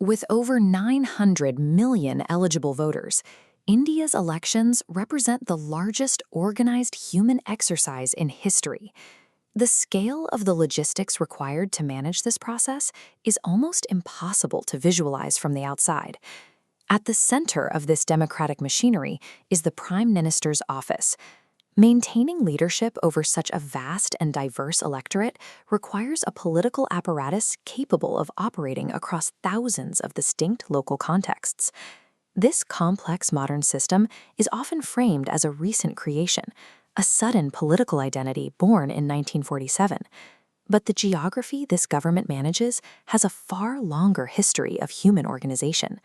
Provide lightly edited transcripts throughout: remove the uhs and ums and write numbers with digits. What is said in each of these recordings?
With over 900 million eligible voters, India's elections represent the largest organized human exercise in history. The scale of the logistics required to manage this process is almost impossible to visualize from the outside. At the center of this democratic machinery is the Prime Minister's office. Maintaining leadership over such a vast and diverse electorate requires a political apparatus capable of operating across thousands of distinct local contexts. This complex modern system is often framed as a recent creation, a sudden political identity born in 1947. But the geography this government manages has a far longer history of human organization.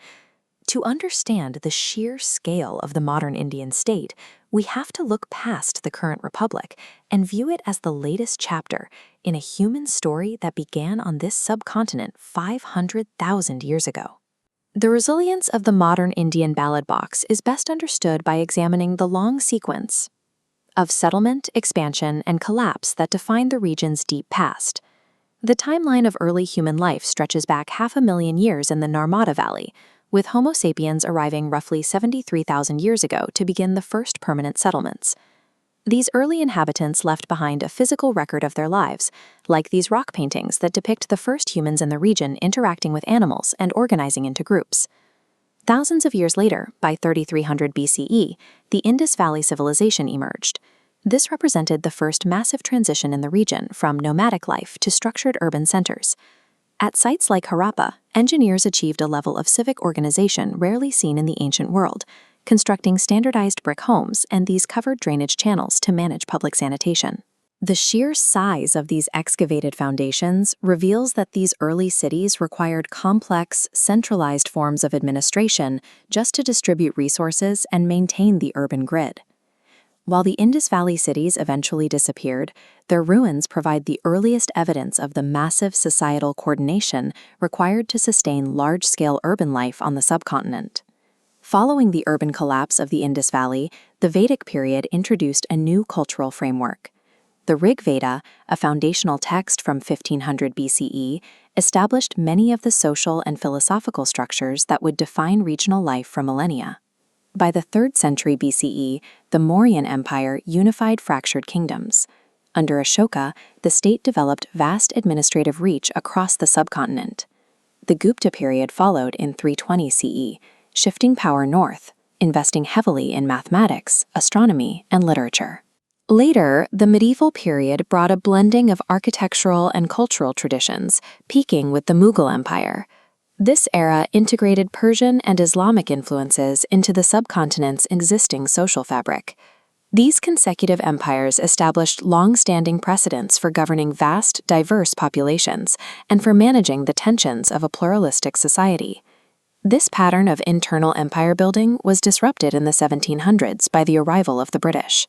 To understand the sheer scale of the modern Indian state, we have to look past the current republic and view it as the latest chapter in a human story that began on this subcontinent 500,000 years ago. The resilience of the modern Indian ballot box is best understood by examining the long sequence of settlement, expansion, and collapse that define the region's deep past. The timeline of early human life stretches back 500,000 years in the Narmada Valley, with Homo sapiens arriving roughly 73,000 years ago to begin the first permanent settlements. These early inhabitants left behind a physical record of their lives, like these rock paintings that depict the first humans in the region interacting with animals and organizing into groups. Thousands of years later, by 3300 BCE, the Indus Valley civilization emerged. This represented the first massive transition in the region from nomadic life to structured urban centers. At sites like Harappa, engineers achieved a level of civic organization rarely seen in the ancient world, constructing standardized brick homes and these covered drainage channels to manage public sanitation. The sheer size of these excavated foundations reveals that these early cities required complex, centralized forms of administration just to distribute resources and maintain the urban grid. While the Indus Valley cities eventually disappeared, their ruins provide the earliest evidence of the massive societal coordination required to sustain large-scale urban life on the subcontinent. Following the urban collapse of the Indus Valley, the Vedic period introduced a new cultural framework. The Rig Veda, a foundational text from 1500 BCE, established many of the social and philosophical structures that would define regional life for millennia. By the 3rd century BCE, the Mauryan Empire unified fractured kingdoms. Under Ashoka, the state developed vast administrative reach across the subcontinent. The Gupta period followed in 320 CE, shifting power north, investing heavily in mathematics, astronomy, and literature. Later, the medieval period brought a blending of architectural and cultural traditions, peaking with the Mughal Empire. This era integrated Persian and Islamic influences into the subcontinent's existing social fabric. These consecutive empires established long-standing precedents for governing vast, diverse populations and for managing the tensions of a pluralistic society. This pattern of internal empire building was disrupted in the 1700s by the arrival of the British.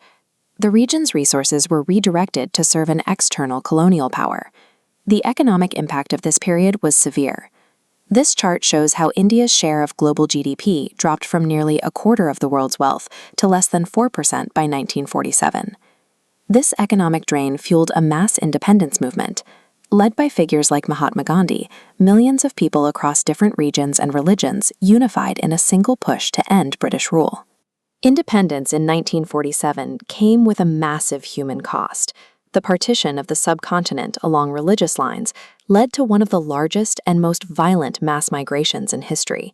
The region's resources were redirected to serve an external colonial power. The economic impact of this period was severe. This chart shows how India's share of global GDP dropped from nearly a quarter of the world's wealth to less than 4% by 1947. This economic drain fueled a mass independence movement. Led by figures like Mahatma Gandhi, millions of people across different regions and religions unified in a single push to end British rule. Independence in 1947 came with a massive human cost. The partition of the subcontinent along religious lines led to one of the largest and most violent mass migrations in history.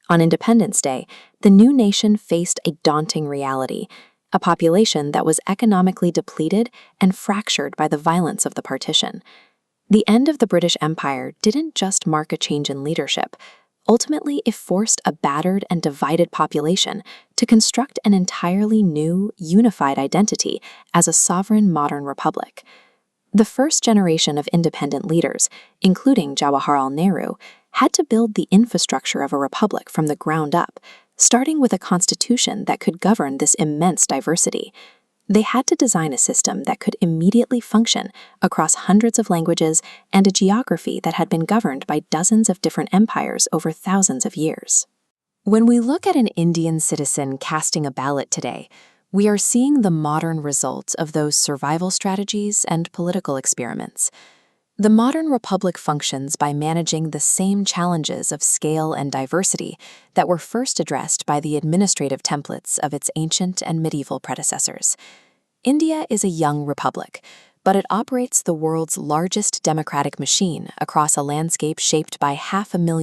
On Independence Day, the new nation faced a daunting reality, a population that was economically depleted and fractured by the violence of the partition. The end of the British Empire didn't just mark a change in leadership. Ultimately, it forced a battered and divided population to construct an entirely new, unified identity as a sovereign modern republic. The first generation of independent leaders, including Jawaharlal Nehru, had to build the infrastructure of a republic from the ground up, starting with a constitution that could govern this immense diversity. They had to design a system that could immediately function across hundreds of languages and a geography that had been governed by dozens of different empires over thousands of years. When we look at an Indian citizen casting a ballot today, we are seeing the modern results of those survival strategies and political experiments. The modern republic functions by managing the same challenges of scale and diversity that were first addressed by the administrative templates of its ancient and medieval predecessors. India is a young republic, but it operates the world's largest democratic machine across a landscape shaped by 500,000